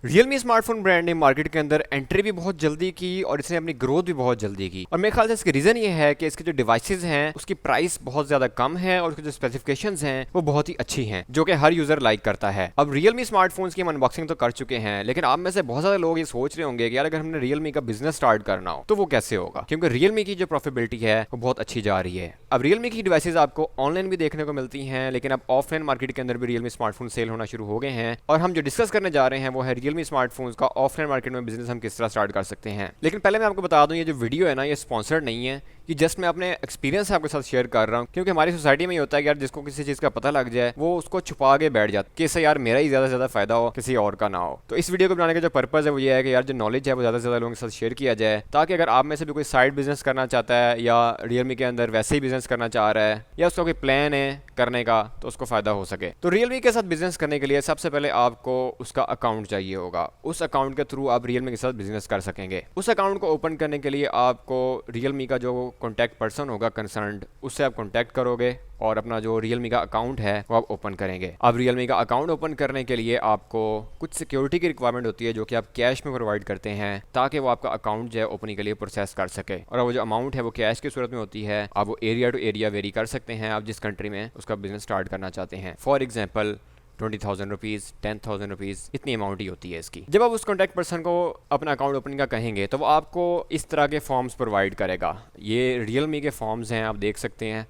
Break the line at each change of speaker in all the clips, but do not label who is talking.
Realme smartphone brand ने market के अंदर एंट्री भी बहुत जल्दी की और इसने अपनी ग्रोथ भी बहुत जल्दी की। और मेरे ख्याल से इसकी रीजन ये है कि इसके जो डिवाइसेज हैं उसकी प्राइस बहुत ज्यादा कम है और उसकी जो स्पेसिफिकेशंस हैं वो बहुत ही अच्छी हैं, जो कि हर यूजर लाइक करता है। अब रियलमी स्मार्टफोन्स की हम अनबॉक्सिंग तो कर चुके हैं, लेकिन आप में से बहुत सारे लोग ये सोच रहे होंगे कि यार अगर हमने रियलमी का बिजनेस स्टार्ट करना हो तो वो कैसे होगा, क्योंकि रियलमी की जो प्रॉफिटेबिलिटी है वो बहुत अच्छी जा रही है। अब रियलमी की डिवाइसेज आपको ऑनलाइन भी देखने को मिलती हैं, लेकिन अब ऑफलाइन मार्केट के अंदर भी रियलमी स्मार्टफोन सेल होना शुरू हो गए हैं। और हम जो डिस्कस करने जा रहे हैं वो है रियलमी स्मार्टफोन्स का ऑफलाइन मार्केट में बिजनेस हम किस तरह स्टार्ट कर सकते हैं। लेकिन पहले मैं आपको बता दूं, ये जो वीडियो है ना, ये स्पॉन्सर्ड नहीं है। कि जस्ट मैं अपने एक्सपीरियंस आपके साथ शेयर कर रहा हूँ, क्योंकि हमारी सोसाइटी में ये होता है कि यार जिसको किसी चीज़ का पता लग जाए वो उसको छुपा के बैठ जाता है कि इससे यार मेरा ही ज़्यादा से ज़्यादा फायदा हो, किसी और का ना हो। तो इस वीडियो को बनाने का जो पर्पज़ है वो ये है कि यार जो नॉलेज है वो ज़्यादा से ज़्यादा लोगों के साथ शेयर किया जाए, ताकि अगर आप में से भी कोई साइड बिजनेस करना चाहता है या रियलमी के अंदर वैसे ही बिजनेस करना चाह रहा है या उसका कोई प्लान है करने का, तो उसको फायदा हो सके। तो रियलमी के साथ बिजनेस करने के लिए सबसे पहले आपको उसका अकाउंट चाहिए होगा। उस अकाउंट के थ्रू आप रियलमी के साथ बिजनेस कर सकेंगे। उस अकाउंट को ओपन करने के लिए आपको रियलमी का जो कॉन्टैक्ट पर्सन होगा कंसर्न्ड, उससे आप कॉन्टैक्ट करोगे और अपना जो रियलमी का अकाउंट है वो आप ओपन करेंगे। अब रियलमी का अकाउंट ओपन करने के लिए आपको कुछ सिक्योरिटी की रिक्वायरमेंट होती है, जो कि आप कैश में प्रोवाइड करते हैं, ताकि वो आपका अकाउंट जो है ओपनिंग के लिए प्रोसेस कर सके। और वो जो अमाउंट है वो कैश की सूरत में होती है। आप वो एरिया टू एरिया वेरी कर सकते हैं, आप जिस कंट्री में उसका बिजनेस स्टार्ट करना चाहते हैं। फॉर एग्जाम्पल 20,000 रुपीज़, 10,000 रुपीज़, इतनी अमाउंट ही होती है इसकी। जब आप उस कॉन्टैक्ट पर्सन को अपना अकाउंट ओपनिंग का कहेंगे तो वो आपको इस तरह के फॉर्म्स प्रोवाइड करेगा। ये रियलमी के फॉर्म्स हैं, आप देख सकते हैं।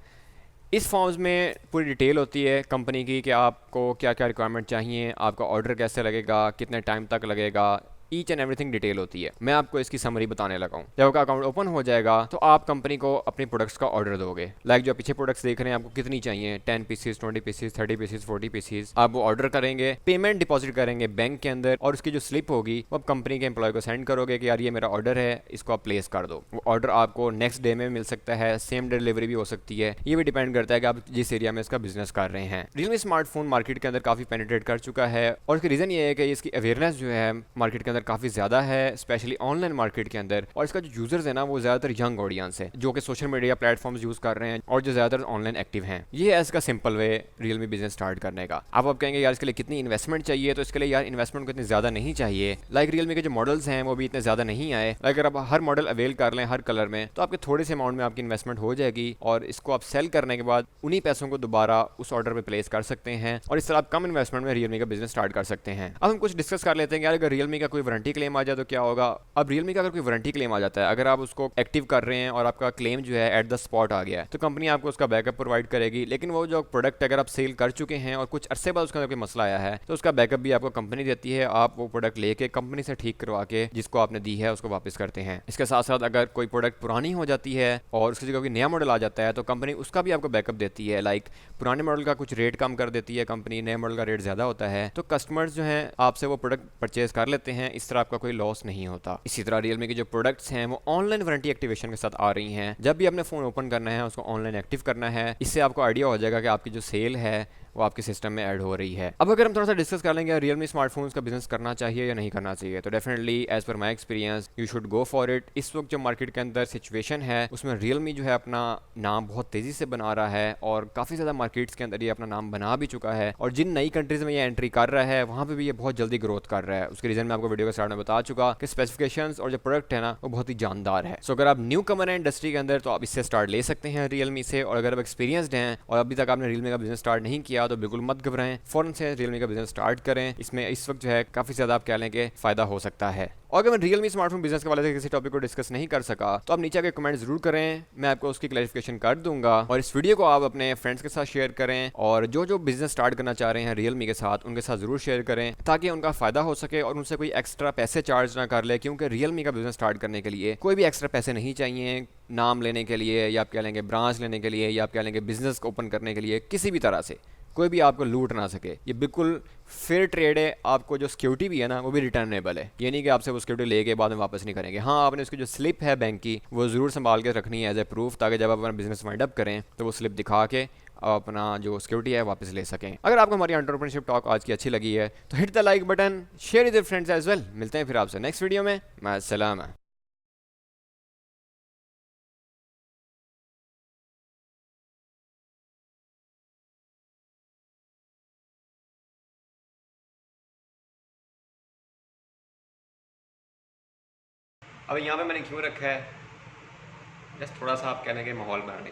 इस फॉर्म्स में पूरी डिटेल होती है कंपनी की कि आपको क्या क्या रिक्वायरमेंट चाहिए, आपका ऑर्डर कैसे लगेगा, कितने टाइम तक लगेगा, ईच एंड एवरीथिंग डिटेल होती है। मैं आपको इसकी समरी बताने लगा हूँ। जब आपका अकाउंट ओपन हो जाएगा तो आप कंपनी को अपने प्रोडक्ट्स का ऑर्डर दोगे। लाइक जो पीछे प्रोडक्ट्स देख रहे हैं, आपको कितनी चाहिए, 10 पीसीज, 20 पीसीज, 30 पीसीज, 40 पीसीज, आप वो ऑर्डर करेंगे, पेमेंट डिपॉजिट करेंगे बैंक के अंदर, और उसकी जो स्लिप होगी वो आप कंपनी के एम्प्लॉय को सेंड करोगे कि यार ये मेरा ऑर्डर है, इसको आप प्लेस कर दो। वो ऑर्डर आपको नेक्स्ट डे में मिल सकता है, सेम डे डिलीवरी भी हो सकती है। ये भी डिपेंड करता है कि आप जिस एरिया में इसका बिजनेस कर रहे हैं। रियलमी स्मार्टफोन मार्केट के अंदर काफी पेनिट्रेट कर चुका है और इसका रीजन ये है कि इसकी अवेयरनेस जो है मार्केट के अंदर काफी ज्यादा है, स्पेशली ऑनलाइन मार्केट के अंदर। और इसका जो यूजर्स है ना वो ज्यादातर यंग ऑडियंस है, जो कि सोशल मीडिया प्लेटफॉर्म्स यूज कर रहे हैं और जो ज्यादातर ऑनलाइन एक्टिव हैं। ये है इसका simple way Realme business start करने का। अब आप कहेंगे यार इसके लिए कितनी इन्वेस्टमेंट चाहिए, तो इसके लिए यार इन्वेस्टमेंट को इतनी ज्यादा नहीं चाहिए। लाइक रियलमी के जो मॉडल्स हैं वो भी इतने ज्यादा नहीं आए। अगर आप हर मॉडल अवेल कर लें हर कलर में, तो आपके थोड़े से अमाउंट में आपकी इन्वेस्टमेंट हो जाएगी और इसको आप सेल करने के बाद उन्हीं पैसों को दोबारा उस ऑर्डर पे प्लेस कर सकते हैं और इस तरह आप कम इन्वेस्टमेंट में रियलमी का बिजनेस स्टार्ट कर सकते हैं। अब हम कुछ डिस्कस कर लेते हैं यार अगर रियलमी का कोई वारंटी क्लेम आ जाए तो क्या होगा। अब रियलमी का अगर कोई वारंटी क्लेम आ जाता है, अगर आप उसको एक्टिव कर रहे हैं और आपका क्लेम जो है एट द स्पॉट आ गया है, तो कंपनी आपको उसका बैकअप प्रोवाइड करेगी। लेकिन वो जो प्रोडक्ट अगर आप सेल कर चुके हैं और कुछ अरसे बाद उसका कोई मसला आया है, तो उसका बैकअप भी आपको कंपनी देती है। आप वो प्रोडक्ट लेके कंपनी से ठीक करवा के जिसको आपने दी है उसको वापस करते हैं। इसके साथ साथ अगर कोई प्रोडक्ट पुरानी हो जाती है और उसकी जगह कोई नया मॉडल आ जाता है, तो कंपनी उसका भी आपको बैकअप देती है। लाइक पुराने मॉडल का कुछ रेट कम कर देती है कंपनी, नए मॉडल का रेट ज़्यादा होता है, तो कस्टमर्स जो हैं आपसे वो प्रोडक्ट परचेज कर लेते हैं। इस तरह आपका कोई लॉस नहीं होता। इसी तरह रियलमी की जो प्रोडक्ट्स हैं वो ऑनलाइन वारंटी एक्टिवेशन के साथ आ रही हैं। जब भी आपने फ़ोन ओपन करना है उसको ऑनलाइन एक्टिव करना है। इससे आपको आइडिया हो जाएगा कि आपकी जो सेल है वो आपके सिस्टम में ऐड हो रही है। अब अगर हम थोड़ा सा डिस्कस कर लेंगे रियलमी स्मार्टफोन्स का बिजनेस करना चाहिए या नहीं करना चाहिए, तो definitely as per my experience you should go for it. इस वक्त जो मार्केट के अंदर सिचुएशन है उसमें रियलमी जो है अपना नाम बहुत तेज़ी से बना रहा है और काफ़ी ज़्यादा मार्केट्स के अंदर ये अपना नाम बना भी चुका है। और जिन नई कंट्रीज़ में ये एंट्री कर रहा है वहाँ पर भी ये बहुत जल्दी ग्रोथ कर रहा है। उसके रीज़न मैं आपको वीडियो के स्टार्ट में बता चुका कि स्पेसिफिकेशंस और जो प्रोडक्ट है ना वो बहुत ही जानदार है। सो अगर आप न्यू कमर हैं इंडस्ट्री के अंदर तो आप इससे स्टार्ट ले सकते हैं रियलमी से। और अगर आप एक्सपीरियंसड हैं और अभी तक आपने रियलमी का बिजनेस स्टार्ट नहीं किया तो बिल्कुल मत घबराएं, फौरन से रियलमी का बिजनेस स्टार्ट करें। इसमें इस वक्त जो है काफ़ी ज़्यादा आप कह लें कि फ़ायदा हो सकता है। और अगर मैं रियलमी स्मार्टफोन बिजनेस के वाले से किसी टॉपिक को डिस्कस नहीं कर सका तो आप नीचे आके कमेंट जरूर करें, मैं आपको उसकी क्लैरिफिकेशन कर दूंगा। और इस वीडियो को आप अपने फ्रेंड्स के साथ शेयर करें और जो जो बिजनेस स्टार्ट करना चाह रहे हैं रियलमी के साथ उनके साथ जरूर शेयर करें, ताकि उनका फायदा हो सके और उनसे कोई एक्स्ट्रा पैसे चार्ज ना कर ले। क्योंकि रियलमी का बिजनेस स्टार्ट करने के लिए कोई भी एक्स्ट्रा पैसे नहीं चाहिए, नाम लेने के लिए या आप कह लेंगे ब्रांच लेने के लिए या आप कह लेंगे बिजनेस ओपन करने के लिए, किसी भी तरह से कोई भी आपको लूट ना सके। ये बिल्कुल फेयर ट्रेड है। आपको जो सिक्योरिटी भी है ना वो भी रिटर्नेबल है, ये नहीं कि आपसे वो सिक्योरिटी लेके बाद में वापस नहीं करेंगे। हाँ, आपने उसकी जो स्लिप है बैंक की वो ज़रूर संभाल के रखनी है एज ए प्रूफ, ताकि जब आप अपना बिजनेस वाइंड अप करें तो वो स्लिप दिखा के आप अपना जो सिक्योरिटी है वापस ले सकें। अगर आपको हमारी एंटरप्रेन्योरशिप टॉक आज की अच्छी लगी है तो hit the like button, share with your friends as well. मिलते हैं फिर आपसे नेक्स्ट वीडियो में। मां सलामा। अब यहाँ पे मैंने क्यों रखा है, जस्ट थोड़ा सा आप कहने के माहौल बनाने